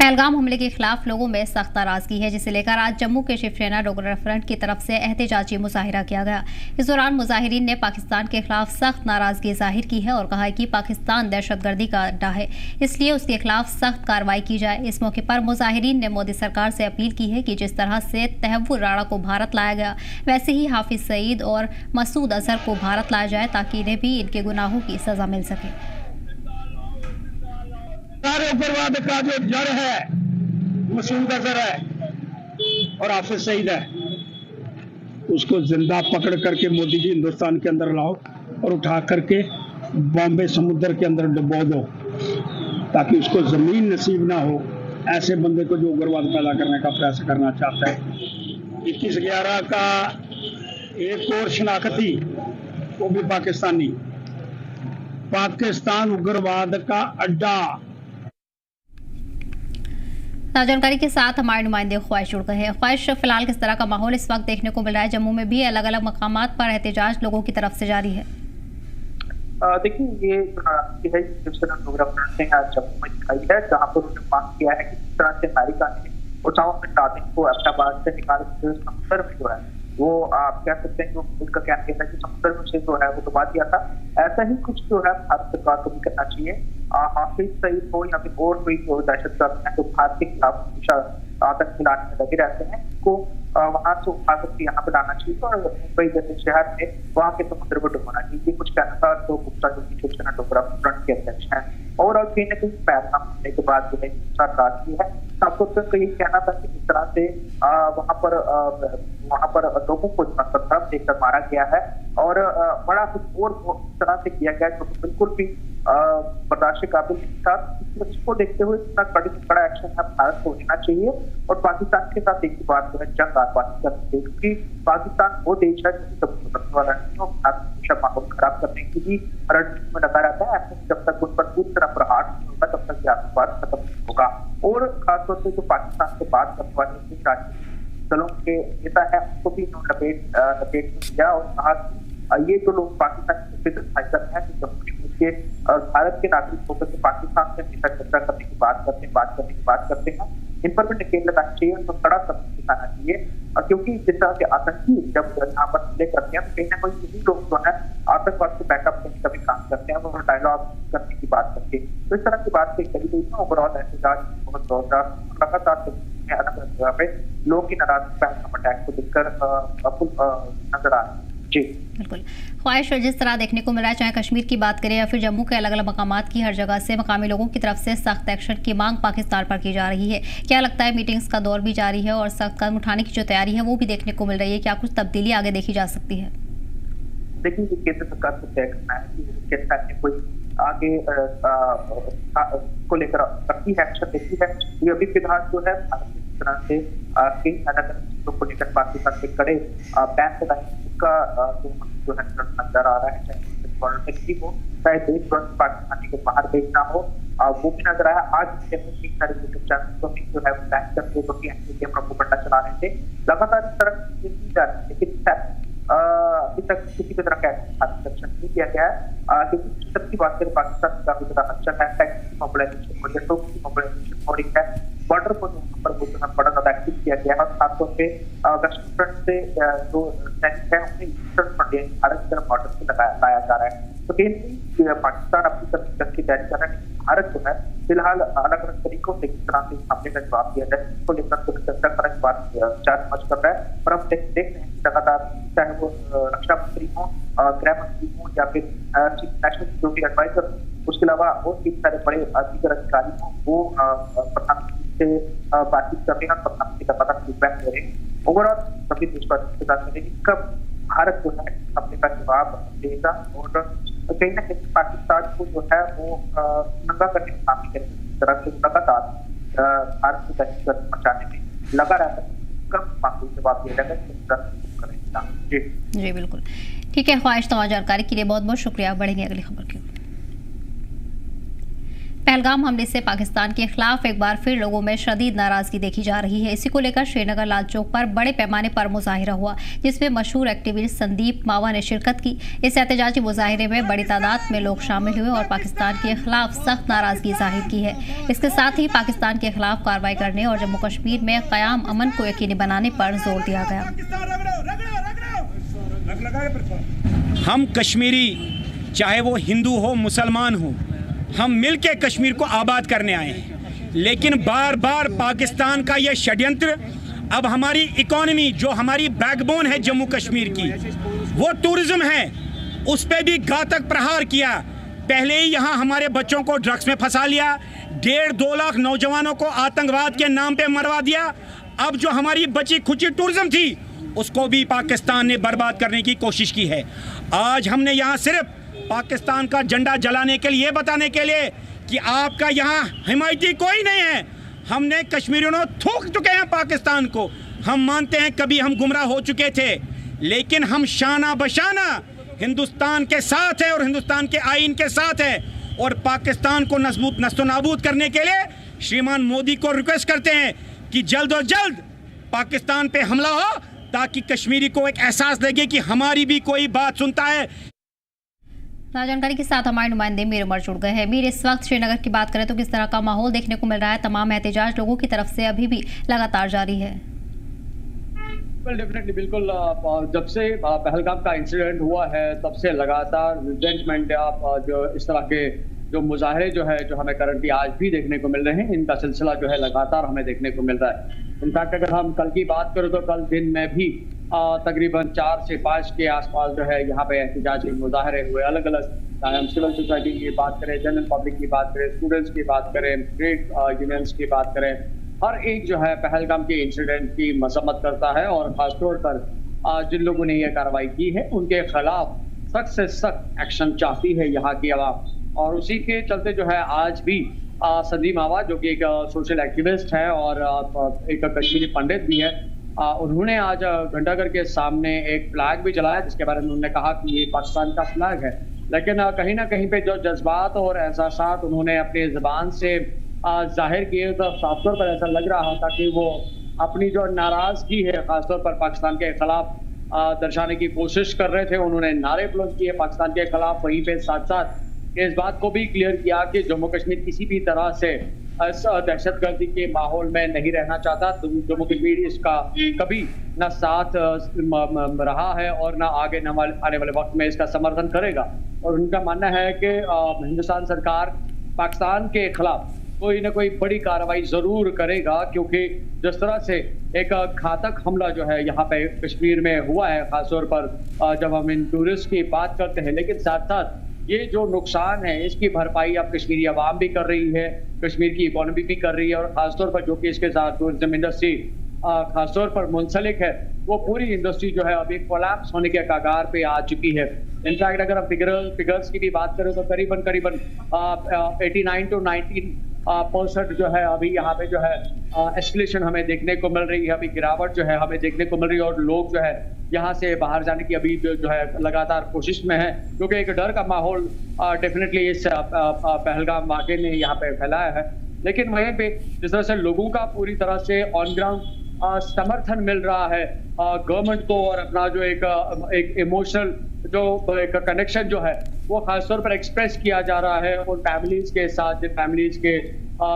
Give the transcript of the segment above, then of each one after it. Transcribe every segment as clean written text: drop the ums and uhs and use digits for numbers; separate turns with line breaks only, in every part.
पहलगाम हमले के खिलाफ लोगों में सख्त नाराजगी है, जिसे लेकर आज जम्मू के शिवसेना डोगरा फ्रंट की तरफ से एहतजाजी मुजाहिरा किया गया। इस दौरान मुजाहिरीन ने पाकिस्तान के खिलाफ सख्त नाराजगी जाहिर की है और कहा है कि पाकिस्तान दहशतगर्दी का अड्डा है, इसलिए उसके खिलाफ सख्त कार्रवाई की जाए। इस मौके पर मुजाहिरीन ने मोदी सरकार से अपील की है कि जिस तरह से तहव्वुर राणा को भारत लाया गया, वैसे ही हाफिज सईद और मसूद अजहर को भारत लाया जाए ताकि इन्हें भी इनके गुनाहों की सजा मिल सके।
सारे उग्रवाद का जो जड़ है मसूद अजहर है और हाफिज सईद है, उसको जिंदा पकड़ करके मोदी जी हिंदुस्तान के अंदर लाओ और उठा करके बॉम्बे समुद्र के अंदर डुबो दो, ताकि उसको जमीन नसीब ना हो ऐसे बंदे को जो उग्रवाद पैदा करने का प्रयास करना चाहता है। 21/11 का एक और शनाख्ती, वो भी पाकिस्तानी, पाकिस्तान उग्रवाद का अड्डा।
जानकारी के साथ हमारे नुमाइंदे ख्वाहिश जुड़ गए हैं। ख्वाहिश, फिलहाल किस तरह का माहौल इस वक्त देखने को मिल रहा है? जम्मू में भी अलग अलग मकामात पर एहतजाज लोगों की तरफ से जारी है।
देखिए, ये है शिवसेना डोगरा फ्रंट ने आज जम्मू में दिखाई है, जहाँ पर उन्होंने मांग किया है कि जिस तरह से अमेरिका ने ओसामा बिन लादेन को अहमदाबाद से निकाल समुद्र में जो है वो आप कह सकते हैं कि उनका क्या कहना है कि समुद्र में से जो है वो डुबा दिया था, ऐसा ही कुछ जो है भारत सरकार को भी करना चाहिए। हाफिज सईद हो या फिर और कोई जो दहशतगर्द है जो भारत के खिलाफ हमेशा आतंक फैलाने में लगे रहते हैं, को वहां से उठा करके यहाँ पे लाना चाहिए और मुंबई जैसे शहर में वहां के समुद्र को डुबाना चाहिए। ये कुछ कहना था तो गुप्ता जो की शिवसेना डोगरा फ्रंट के अध्यक्ष हैं। और कहीं ना कहीं पहलगाम हमले के बाद जो है राजनीति है, सबको तो यही कहना था कि इस तरह से वहां पर लोगों को तरफ देकर मारा गया है और बड़ा कुछ और इस तरह से किया गया जो बिल्कुल भी बर्दाश्त के काबिल नहीं था। इसको देखते हुए इतना बड़ा एक्शन है भारत को लेना चाहिए और पाकिस्तान के साथ एक ही बात जो है जंग आतवादी करनी चाहिए, क्योंकि पाकिस्तान वो देश है जो सबसे बदलने वाला नहीं और भारत हमेशा माहौल खराब करने की भी रणनीति में लगा रहता है। ऐसे जब तक उन पर पूरी तरह प्रहार नहीं होगा तब तक आतंकवाद खत्म नहीं होगा। और खासतौर से जो पाकिस्तान से बात करने वाले राजनीतिक दलों के नेता है उनको भी लपेट में दिया और कहा कि ये तो लोग पाकिस्तान के हैं कि जम्मू कश्मीर के भारत के नागरिक होकर के पाकिस्तान से हमेशा चर्चा करने की बात करते हैं, इन पर भी नकेल लगाना चाहिए, उनको कड़ा सबक दिखाना चाहिए। क्योंकि जिस तरह के आतंकी जब यहाँ पर हमले करते हैं तो कहीं ना कहीं यही लोग जो है आतंकवाद को बैकअप करने का भी काम करते हैं और डायलॉग करने की बात करते हैं। तो इस तरह की बात करी गई है। ओवरऑल एहतजाज बहुत जोरदार लगातार अलग अलग जगह पे लोगों की नाराजगी पहलगाम अटैक को देखकर नजर आ रही है। जी
बिल्कुल ख्वाहिश, जिस तरह देखने को मिल रहा है, चाहे कश्मीर की बात करें या फिर जम्मू के अलग अलग मकामात की, हर जगह से मकामी लोगों की तरफ से सख्त एक्शन की मांग पाकिस्तान पर की जा रही है। क्या लगता है, मीटिंग्स का दौर भी जारी है और सख्त कदम उठाने की जो तैयारी है वो भी देखने को मिल रही है, क्या कुछ तब्दीली आगे देखी जा सकती है?
देखिए, केंद्र सरकार को तय करना है कि केंद्र ने कोई आगे को लेकर करती है, एक्शन देखी है। ये अभी फिलहाल जो है भारत की तरह से कई अलग अलग चीजों को लेकर पाकिस्तान के कड़े बैन लगाने का जो है नजर आ रहा है, चाहे बॉर्डर हो चाहे देश पाकिस्तानी को बाहर भेजना हो, वो भी नजर आया। आज कई सारे यूट्यूब चैनल में जो है बैन करके क्योंकि प्रोपेगेंडा चला रहे थे, लगातार इस तरह की चीजें की जा रही है, लेकिन अभी तक किसी भी तरह का एक्शन नहीं किया गया है। क्योंकि सबकी बात करें, पाकिस्तान में काफी ज्यादा हलचल है, टैक्स की मोबिलाइजेशन हो रही है, की मोबिलाइजेशन हो रही है, बॉर्डर को बड़ा ज्यादा एक्टिव किया गया है और खासतौर पे वेस्टर्न फ्रंट से जो सैनिक है उन्हें ईस्टर्न फ्रंट भारत की तरफ बॉर्डर से लाया जा रहा है। तो कहीं पाकिस्तान अपनी तरफ की तैयारी कर रहा है, भारत जो है फिलहाल अलग अलग तरीकों से किस तरह से हमले का जवाब दिया जाए इसको लेकर चर्चा कर विचार विमर्श कर रहा है। और हम देख रहे हैं लगातार, चाहे वो रक्षा मंत्री हो, गृह मंत्री हो या फिर नेशनल सिक्योरिटी एडवाइजर हो, उसके अलावा और कई सारे बड़े दीगर अधिकारी हो, वो प्रधानमंत्री से बातचीत कर रहे हैं, प्रधानमंत्री का पता फीडबैक दे रहे हैं। ओवरऑल सभी देशवासियों के साथ मिलेगी कब भारत जो है हमले का जवाब देगा और कहीं ना कहीं पाकिस्तान को जो है वो नंगा करने का काम करेगी। इस तरह से लगातार भारत को दहशत मचाने में लगा रहता है, कब मामले जवाब दिया जाएगा करेगा।
जी बिल्कुल ठीक है ख्वाहिश, तमाम जानकारी के लिए बहुत बहुत शुक्रिया। बढ़ेंगे अगली खबर की। पहलगाम हमले से पाकिस्तान के खिलाफ एक बार फिर लोगों में शदीद नाराजगी देखी जा रही है। इसी को लेकर श्रीनगर लाल चौक पर बड़े पैमाने पर मुजाहिरा हुआ, जिसमें मशहूर एक्टिविस्ट संदीप मावा ने शिरकत की। इस एहतजाजी मुजाहिरे में बड़ी तादाद में लोग शामिल हुए और पाकिस्तान के खिलाफ सख्त नाराजगी जाहिर की है। इसके साथ ही पाकिस्तान के खिलाफ कार्रवाई करने और जम्मू कश्मीर में क़याम अमन को यकीनी बनाने पर जोर दिया गया।
हम कश्मीरी, चाहे वो हिंदू हो मुसलमान हो, हम मिल के कश्मीर को आबाद करने आए हैं। लेकिन बार बार पाकिस्तान का यह षड्यंत्र अब हमारी इकोनॉमी, जो हमारी बैकबोन है जम्मू कश्मीर की, वो टूरिज्म है, उस पर भी घातक प्रहार किया। पहले ही यहाँ हमारे बच्चों को ड्रग्स में फंसा लिया, 1.5-2 लाख नौजवानों को आतंकवाद के नाम पे मरवा दिया। अब जो हमारी बची खुची टूरिज्म थी, उसको भी पाकिस्तान ने बर्बाद करने की कोशिश की है। आज हमने यहाँ सिर्फ पाकिस्तान का झंडा जलाने के लिए, बताने के लिए कि आपका यहाँ हिमायती कोई नहीं है। हमने कश्मीरियों ने थूक चुके हैं पाकिस्तान को। हम मानते हैं कभी हम गुमराह हो चुके थे, लेकिन हम शाना बशाना हिंदुस्तान के साथ है और हिंदुस्तान के आईन के साथ है। और पाकिस्तान को नस्तनाबूद करने के लिए श्रीमान मोदी को रिक्वेस्ट करते हैं कि जल्द और जल्द पाकिस्तान पे हमला हो, ताकि कश्मीरी को एक एहसास लगे कि हमारी भी कोई बात सुनता है।
जानकारी के साथ हमारे नुमाइंदे मीर उमर जुड़ गए हैं। मीर, इस वक्त श्रीनगर की बात करें तो किस तरह का माहौल देखने को मिल रहा है? तमाम एहतजाज लोगों की तरफ से अभी भी लगातार जारी है।
डेफिनेटली, बिल्कुल। जब से पहलगाम का इंसिडेंट हुआ है, तब से लगातार रिजेंटमेंट जो इस तरह के जो मुजाहरे जो है, जो हमें करंटली आज भी देखने को मिल रहे हैं, इनका सिलसिला जो है लगातार हमें देखने को मिल रहा है। इनफैक्ट अगर हम कल की बात करें तो कल दिन में भी तकरीबन 4 से 5 के आसपास जो है यहाँ पे एहतजाजी मुजाहरे हुए, अलग अलग, चाहे हम सिविल सोसाइटी की बात करें, जनरल पब्लिक की बात करें, स्टूडेंट्स की बात करें, ट्रेड यूनियंस की बात करें, हर एक जो है पहलगाम के इंसिडेंट की मजम्मत करता है। और खासतौर पर जिन लोगों ने यह कार्रवाई की है, उनके खिलाफ सख्त से सख्त एक्शन चाहती है यहाँ की आवाम। और उसी के चलते जो है आज भी संदीप मावा, जो कि एक सोशल एक्टिविस्ट है और एक कश्मीरी पंडित भी है, उन्होंने आज घंटाघर के सामने एक फ्लैग भी जलाया, जिसके बारे में उन्होंने कहा कि ये पाकिस्तान का फ्लैग है। लेकिन कहीं ना कहीं पे जो जज्बात और एहसासात उन्होंने अपनी ज़बान से जाहिर किए, तो साफ तौर पर ऐसा लग रहा था कि वो अपनी जो नाराज़गी है खासतौर पर पाकिस्तान के खिलाफ दर्शाने की कोशिश कर रहे थे। उन्होंने नारे बुलंद किए पाकिस्तान के खिलाफ, वहीं पे साथ साथ इस बात को भी क्लियर किया कि जम्मू कश्मीर किसी भी तरह से इस दहशतगर्दी के माहौल में नहीं रहना चाहता। तो जम्मू कश्मीर इसका कभी न साथ रहा है और न आगे आने वाले वक्त में इसका समर्थन करेगा। और उनका मानना है कि हिंदुस्तान सरकार पाकिस्तान के खिलाफ कोई ना कोई बड़ी कार्रवाई जरूर करेगा, क्योंकि जिस तरह से एक घातक हमला जो है यहाँ पे कश्मीर में हुआ है, खासतौर पर जब हम इन टूरिस्ट की बात करते हैं, लेकिन साथ साथ ये जो नुकसान है इसकी भरपाई अब कश्मीरी आवाम भी कर रही है, कश्मीर की इकोनॉमी भी कर रही है। और खासतौर पर जो कि इसके साथ टूरिज्म इंडस्ट्री खासतौर पर मुंसलिक है, वो पूरी इंडस्ट्री जो है अभी कोलैप्स होने के कगार पे आ चुकी है। इनफैक्ट अगर हम फिगर्स की भी बात करें तो करीबन 89 to 90% जो है अभी यहाँ पे जो है एस्केलेशन हमें देखने को मिल रही है, अभी गिरावट जो है हमें देखने को मिल रही है। और लोग जो है यहाँ से बाहर जाने की अभी जो है लगातार कोशिश में है, क्योंकि एक डर का माहौल डेफिनेटली इस पहलगाम वाक़े ने यहाँ पे फैलाया है। लेकिन वहीं पे जिस तरह से लोगों का पूरी तरह से ऑन ग्राउंड समर्थन मिल रहा है गवर्नमेंट को, और अपना जो एक इमोशनल जो एक कनेक्शन जो है वो खासतौर पर एक्सप्रेस किया जा रहा है उन फैमिलीज के साथ, जिन फैमिलीज के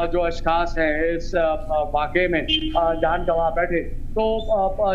जो अशखास हैं इस वाक़े में जान गंवा बैठे। तो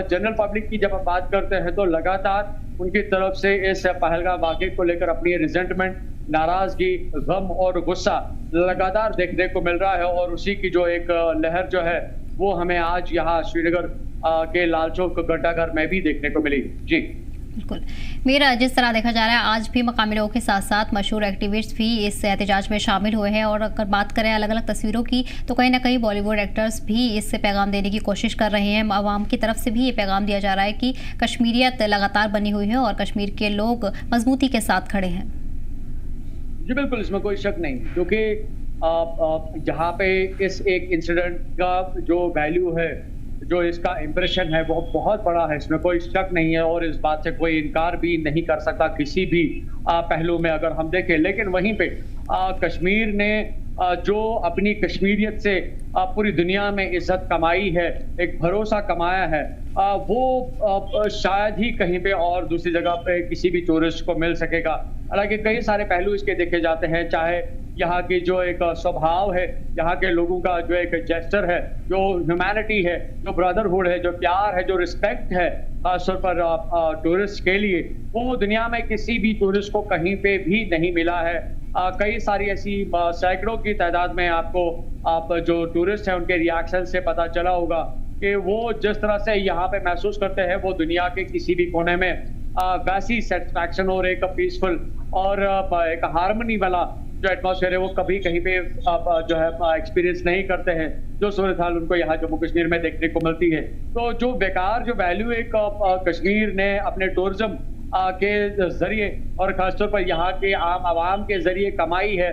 जनरल पब्लिक की जब हम बात करते हैं तो लगातार उनकी तरफ से इस पहलगाम वाक़े को लेकर अपनी रिजेंटमेंट, नाराजगी, गम और गुस्सा लगातार देखने को मिल रहा है। और उसी की जो एक लहर जो है वो हमें आज यहाँ श्रीनगर के लाल चौक घंटाघर में भी देखने को मिली। जी
बिल्कुल मेरा, जिस तरह देखा जा रहा है आज भी मकामी लोगों के साथ साथ मशहूर एक्टिविस्ट भी इस एहतजाज में शामिल हुए हैं। और अगर बात करें अलग अलग तस्वीरों की तो कहीं ना कहीं बॉलीवुड एक्टर्स भी इससे पैगाम देने की कोशिश कर रहे हैं। आवाम की तरफ से भी ये पैगाम दिया जा रहा है कि कश्मीरियत लगातार बनी हुई है और कश्मीर के लोग मजबूती के साथ खड़े हैं।
जी बिल्कुल, इसमें कोई शक नहीं, क्योंकि जहाँ पे इस एक इंसिडेंट का जो वैल्यू है, जो इसका इम्प्रेशन है वो बहुत बड़ा है, इसमें कोई शक नहीं है। और इस बात से कोई इनकार भी नहीं कर सकता किसी भी पहलू में अगर हम देखें। लेकिन वहीं पे कश्मीर ने जो अपनी कश्मीरियत से पूरी दुनिया में इज्जत कमाई है, एक भरोसा कमाया है, वो शायद ही कहीं पे और दूसरी जगह पे किसी भी टूरिस्ट को मिल सकेगा। हालांकि कई सारे पहलू इसके देखे जाते हैं, चाहे यहाँ की जो एक स्वभाव है, यहाँ के लोगों का जो एक जेस्चर है, जो ह्यूमैनिटी है, जो ब्रदरहुड है, जो प्यार है, जो रिस्पेक्ट है खासतौर पर टूरिस्ट के लिए, वो दुनिया में किसी भी टूरिस्ट को कहीं पे भी नहीं मिला है। कई सारी ऐसी सैकड़ों की तादाद में आप जो टूरिस्ट हैं उनके रिएक्शन से पता चला होगा कि वो जिस तरह से यहाँ पे महसूस करते हैं वो दुनिया के किसी भी कोने में वैसी सेटिस्फैक्शन और एक पीसफुल और एक हार्मनी वाला जो एटमॉस्फेयर है वो कभी कहीं पे जो है एक्सपीरियंस नहीं करते हैं, जो सूरत हाल उनको यहाँ जम्मू कश्मीर में देखने को मिलती है। तो जो बेकार जो वैल्यू एक कश्मीर ने अपने टूरिज्म के जरिए और खासतौर पर यहाँ के आम आवाम के जरिए कमाई है,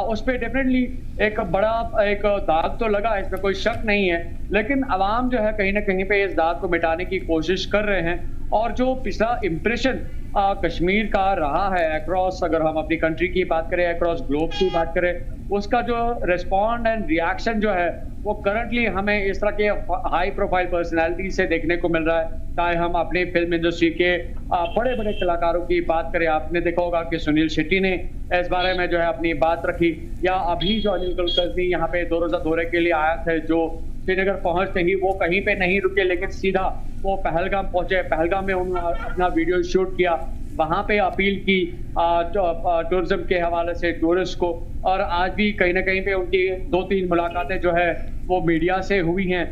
उस पर डेफिनेटली एक बड़ा एक दाग तो लगा, इसमें कोई शक नहीं है। लेकिन अवाम जो है कहीं ना कहीं पे इस दाग को मिटाने की कोशिश कर रहे हैं। और जो पिछला इम्प्रेशन कश्मीर का रहा है अक्रॉस, अगर हम अपनी कंट्री की बात करें, अक्रॉस ग्लोब की बात करें, उसका जो रिस्पॉन्ड एंड रिएक्शन जो है वो करंटली हमें इस तरह के हाई प्रोफाइल पर्सनैलिटी से देखने को मिल रहा है। चाहे हम अपनी फिल्म इंडस्ट्री के बड़े बड़े कलाकारों की बात करें, आपने देखा होगा कि सुनील शेट्टी ने इस बारे में जो है अपनी बात रखी, या अभी जो अनिल कुलकर्णी यहाँ पे 2 रोजा दौरे के लिए आया थे, जो श्रीनगर पहुंचते ही वो कहीं पे नहीं रुके लेकिन सीधा वो पहलगाम पहुंचे। पहलगाम में उन्होंने अपना वीडियो शूट किया, वहां पे अपील की टूरिज्म के हवाले से टूरिस्ट को। और आज भी कहीं ना कहीं पे उनकी 2-3 मुलाकातें जो है वो मीडिया से हुई हैं,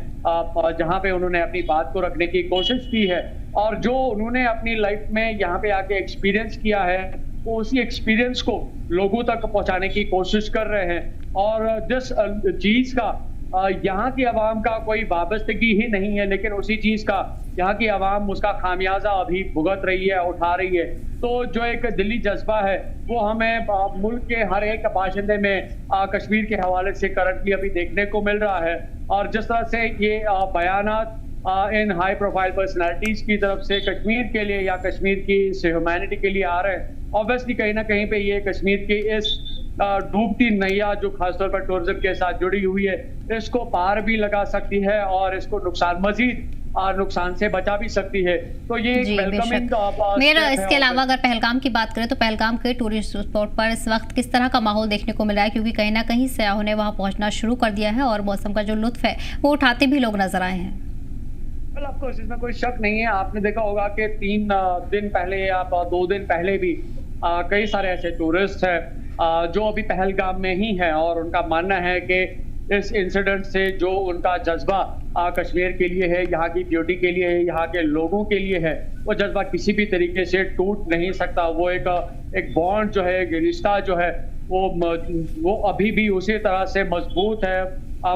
जहां पे उन्होंने अपनी बात को रखने की कोशिश की है। और जो उन्होंने अपनी लाइफ में यहाँ पे आके एक्सपीरियंस किया है वो उसी एक्सपीरियंस को लोगों तक पहुंचाने की कोशिश कर रहे हैं। और जिस चीज का यहाँ की आवाम का कोई वाबस्तगी ही नहीं है, लेकिन उसी चीज का यहाँ की आवाम उसका खामियाजा अभी भुगत रही है, उठा रही है। तो जो एक दिली जज्बा है वो हमें मुल्क के हर एक बाशिंदे में कश्मीर के हवाले से करंटली अभी देखने को मिल रहा है। और जिस तरह से ये बयानात इन हाई प्रोफाइल पर्सनैलिटीज की तरफ से कश्मीर के लिए या कश्मीर की ह्यूमैनिटी के लिए आ रहे हैं, ऑब्वियसली कहीं ना कहीं पे ये कश्मीर की इस डूबती नैया जो खासतौर पर टूरिज्म के साथ जुड़ी हुई है, इसको पार भी लगा सकती है और इसको नुकसान से बचा भी सकती है। तो ये वेलकमिंग
मेरा इसके अलावा अगर पहलगाम की बात करें तो पहलगाम के टूरिस्ट स्पॉट पर इस वक्त किस तरह का माहौल देखने को मिल रहा है, क्योंकि कहीं ना कहीं सयाहों ने वहां पहुंचना शुरू कर दिया है और मौसम का जो लुत्फ है वो उठाते भी लोग नजर आए हैं।
ऑफकोर्स इसमें कोई शक नहीं है। आपने देखा होगा कि 3 दिन पहले या 2 दिन पहले भी कई सारे ऐसे टूरिस्ट हैं जो अभी पहलगाम में ही हैं और उनका मानना है कि इस इंसिडेंट से जो उनका जज्बा कश्मीर के लिए है, यहाँ की ब्यूटी के लिए है, यहाँ के लोगों के लिए है, वो जज्बा किसी भी तरीके से टूट नहीं सकता। वो एक बॉन्ड जो है, एक रिश्ता जो है वो अभी भी उसी तरह से मजबूत है,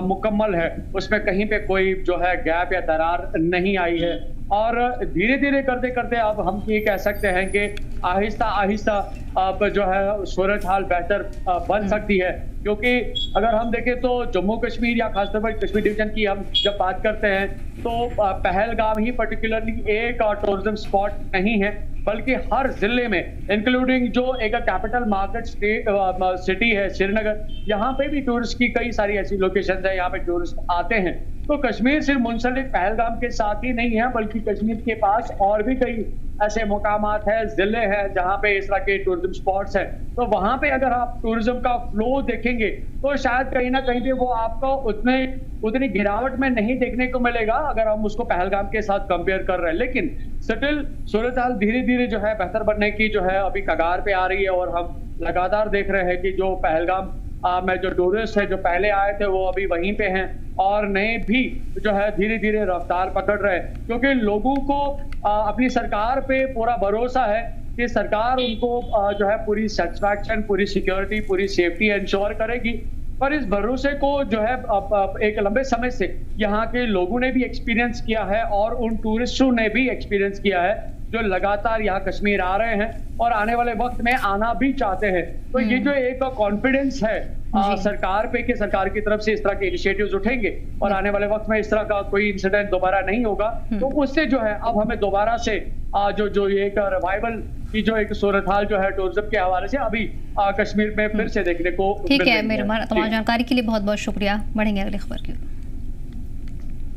मुकम्मल है, उसमें कहीं पे कोई जो है गैप या दरार नहीं आई है। और धीरे धीरे करते करते अब हम ये कह सकते हैं कि आहिस्ता आहिस्ता अब जो है सूरत हाल बेहतर बन सकती है। क्योंकि अगर हम देखें तो जम्मू कश्मीर या खासतौर पर कश्मीर डिवीजन की हम जब बात करते हैं तो पहलगाम ही पर्टिकुलरली एक टूरिज्म स्पॉट नहीं है, बल्कि हर जिले में इंक्लूडिंग जो एक कैपिटल मार्केट सिटी है श्रीनगर, यहाँ पे भी टूरिस्ट की कई सारी ऐसी लोकेशन है, यहाँ पे टूरिस्ट आते हैं। तो कश्मीर सिर्फ मुंसलिक पहलगाम के साथ ही नहीं है, बल्कि कश्मीर के पास और भी कई ऐसे मुकामात है, जिले हैं जहाँ पे इस तरह के टूरिज्म स्पॉट्स हैं। तो वहां पे अगर आप टूरिज्म का फ्लो देखेंगे तो शायद कहीं ना कहीं पे वो आपको उतनी गिरावट में नहीं देखने को मिलेगा अगर हम उसको पहलगाम के साथ कंपेयर कर रहे हैं। लेकिन स्टिल सूरत हाल धीरे धीरे जो है बेहतर बनने की जो है अभी कगार पे आ रही है और हम लगातार देख रहे हैं कि जो पहलगाम में जो टूरिस्ट है जो पहले आए थे वो अभी वहीं पे हैं और नए भी जो है धीरे धीरे रफ्तार पकड़ रहे हैं। क्योंकि लोगों को अपनी सरकार पे पूरा भरोसा है कि सरकार उनको जो है पूरी सेटिस्फैक्शन, पूरी सिक्योरिटी, पूरी सेफ्टी इंश्योर करेगी। पर इस भरोसे को जो है एक लंबे समय से यहाँ के लोगों ने भी एक्सपीरियंस किया है और उन टूरिस्टों ने भी एक्सपीरियंस किया है जो लगातार यहाँ कश्मीर आ रहे हैं और आने वाले वक्त में आना भी चाहते हैं। तो ये जो एक कॉन्फिडेंस है सरकार पे कि सरकार की तरफ से इस तरह के इनिशिएटिव्स उठेंगे और आने वाले वक्त में इस तरह का कोई इंसिडेंट दोबारा नहीं होगा, तो उससे जो है अब हमें दोबारा से जो ये एक रिवाइवल की जो एक सूरत हाल जो है टूरिज्म के हवाले से अभी कश्मीर में फिर से देखने को
ठीक है। मेरे तमाम जानकारी के लिए बहुत बहुत शुक्रिया। बढ़ेंगे अगली खबर की।